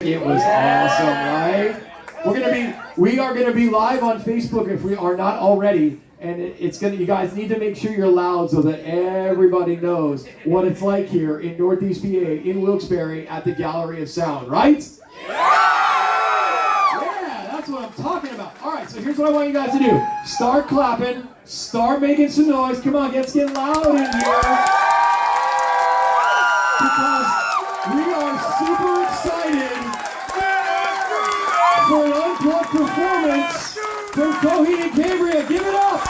It was awesome, right? We are gonna be live on Facebook if we are not already, and you guys need to make sure you're loud so that everybody knows what it's like here in Northeast PA, in Wilkes-Barre, at the Gallery of Sound, right? Yeah, that's what I'm talking about. All right, so here's what I want you guys to do: start clapping, start making some noise. Come on, let's get loud in here, because we are super excited for an unplugged performance from Coheed and Cambria. Give it up!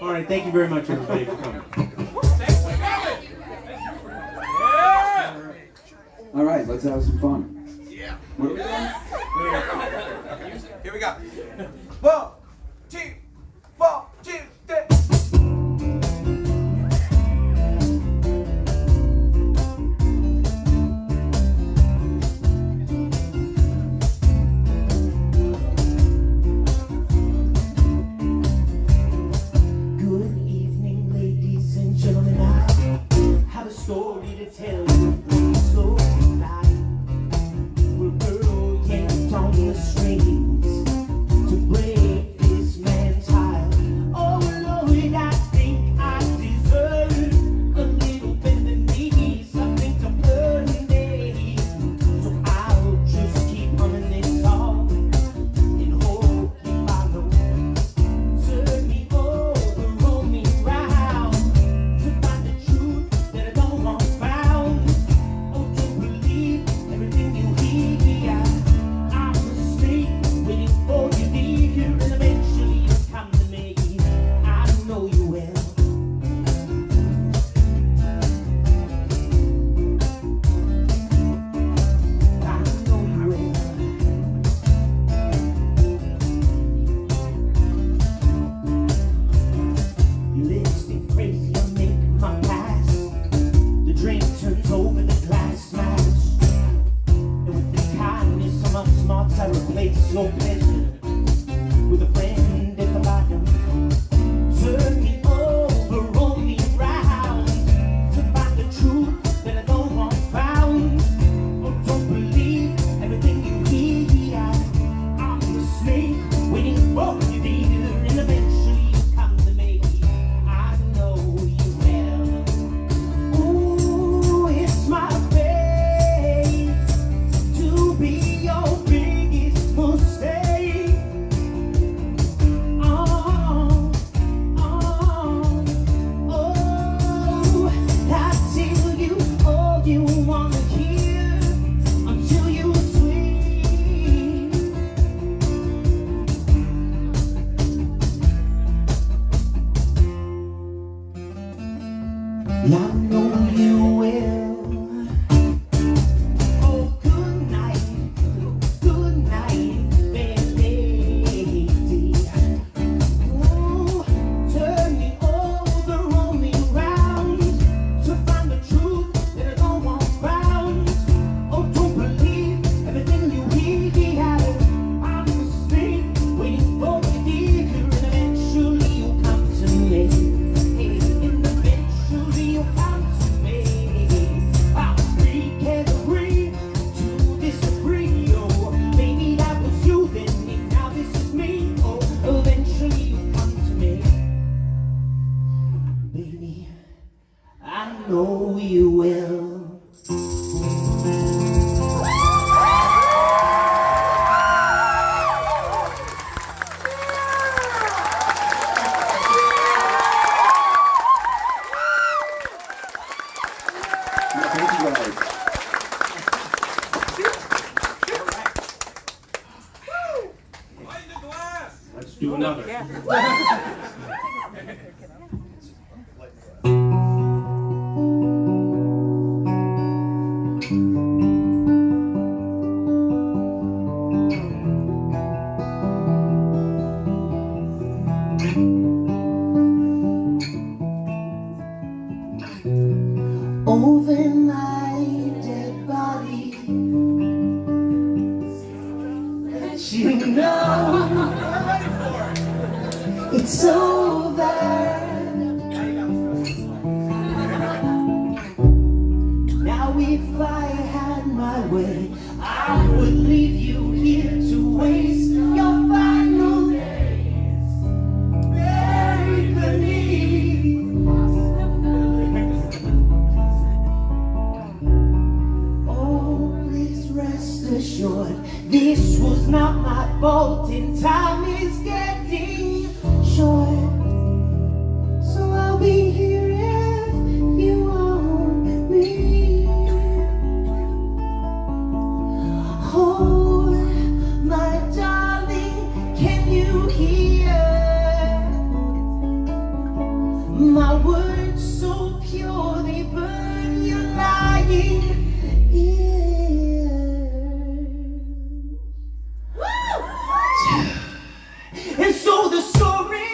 All right, thank you very much, everybody, for coming. All right, let's have some fun. Yeah. What are we doing? Here we go. 1, 2, 4, 2, 3. Story to tell you, slow night. Well, girl yanked on the strings to break this man's heart. Oh Lord, I think I deserve a little bit of me, something to burn me. So I'll just keep humming this song and hope you follow. Turn me over, roll me round to find the truth that I don't want found. Oh, to believe everything you hear. I'm asleep, waiting for you to hear, and eventually you come to me. I know you will. I know you will. Your lips get crazy, I make my pass. The drink turns over, the glass smash. And with the kindness of my smarts, I replace your pleasure with a friend at the bottom. Turn me over, roll me round to find the truth that I don't want found. Oh, don't believe everything you hear. I'm the snake waiting for you there, and eventually you come to me. I know you will. Ooh, it's my fate to be your biggest mistake. Oh, oh, oh, I tell you all you wanna hear until you sleep. I know you will. Oh, good night, baby. Oh, turn me over, roll me round to find the truth that I don't want found. Oh, don't believe everything you hear. I'm asleep, waiting for you dear, and eventually you'll come to me. And eventually you'll come to me. I'll speak and agree to disagree. Oh, maybe that was you then, and now this is me. Oh, eventually you'll come to me. Baby, I know you will. Thank you guys. Let's do another. you know it's over. Now if I had my way, I would leave you here to waste your final days buried beneath. Oh, please rest assured, this was not my fault, and time is getting short. So I'll be here if you want me. Oh, my darling, can you hear my words so pure they burn your lying ears? And so the story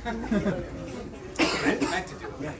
Meant to do it.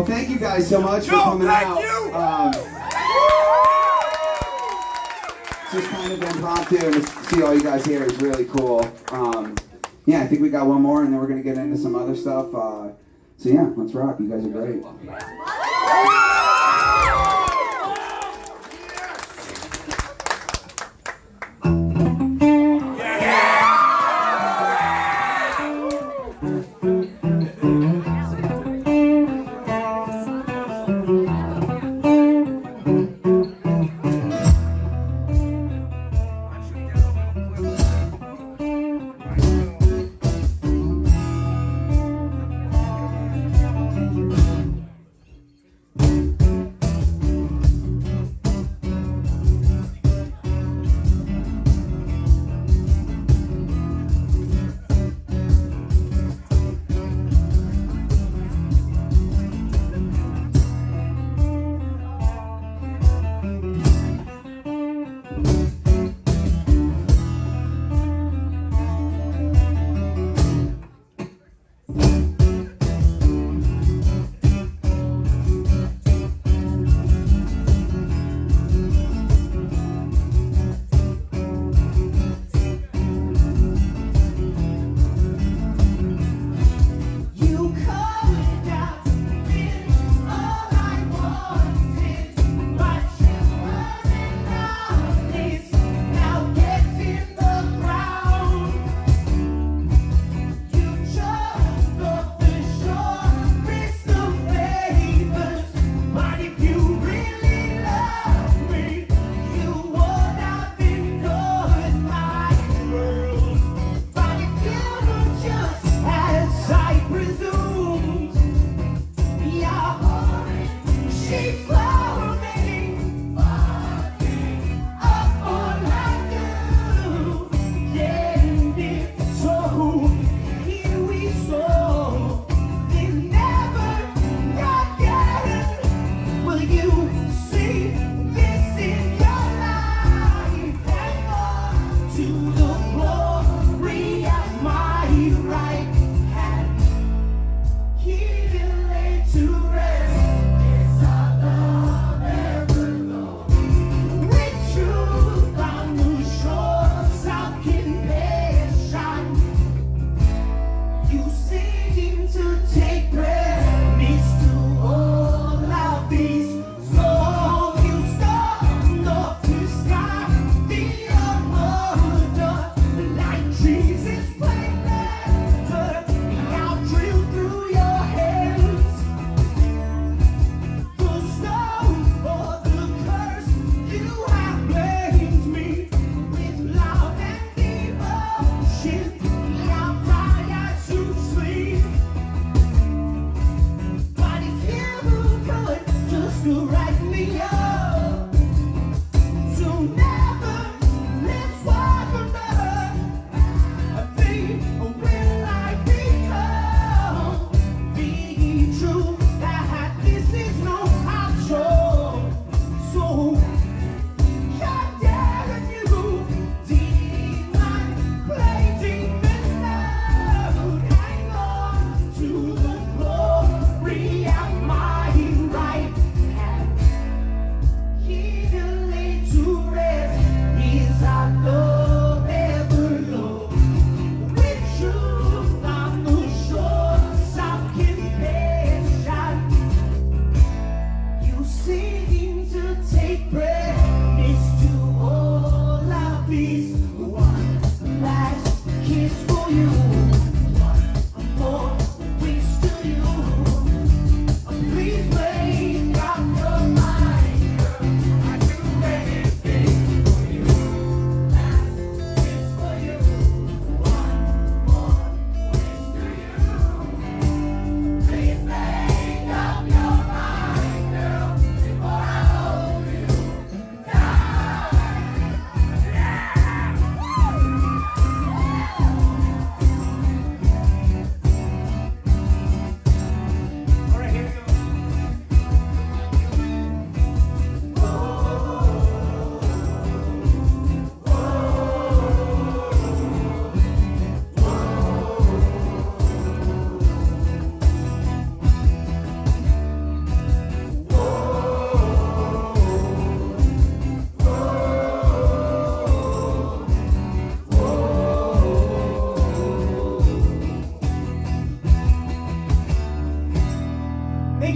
thank you guys so much for No, coming thank out. you. Just kind of impromptu, and to see all you guys here is really cool. Yeah, I think we got one more, and then we're gonna get into some other stuff. So yeah, let's rock. You guys are great.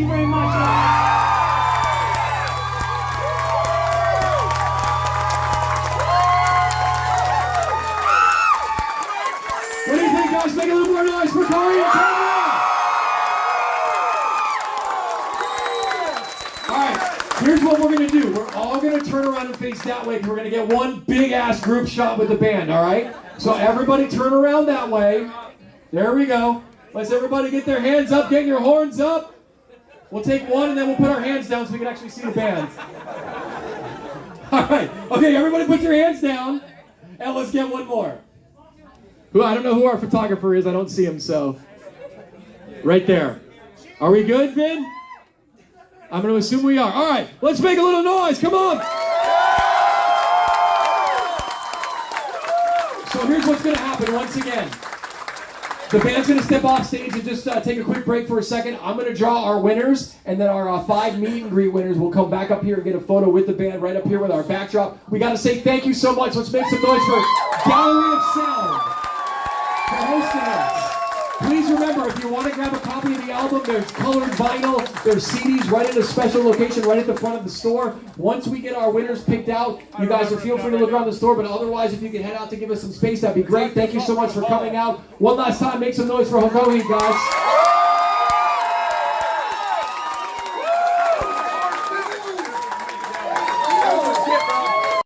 you very much. What do you think, guys? Make a little more noise for Coheed and Cambria! Alright, here's what we're going to do. We're all going to turn around and face that way because we're going to get one big-ass group shot with the band, alright? So everybody turn around that way. There we go. Let's everybody get their hands up, get your horns up. We'll take one and then we'll put our hands down so we can actually see the band. Alright, okay, everybody put your hands down and let's get one more. I don't know who our photographer is. I don't see him, so. Right there. Are we good, Vin? I'm going to assume we are. All right, let's make a little noise. Come on. So here's what's going to happen once again. The band's going to step off stage and just take a quick break for a second. I'm going to draw our winners, and then our 5 meet and greet winners will come back up here and get a photo with the band right up here with our backdrop. We got to say thank you so much. Let's make some noise for Gallery of Sound for hosting us. Please remember, if you want to grab a copy of the album, there's colored vinyl, there's CDs right in a special location right at the front of the store. Once we get our winners picked out, you guys will feel free to look around the store, but otherwise, if you can head out to give us some space, that'd be great. Thank you so much for coming out. One last time, make some noise for Coheed, guys.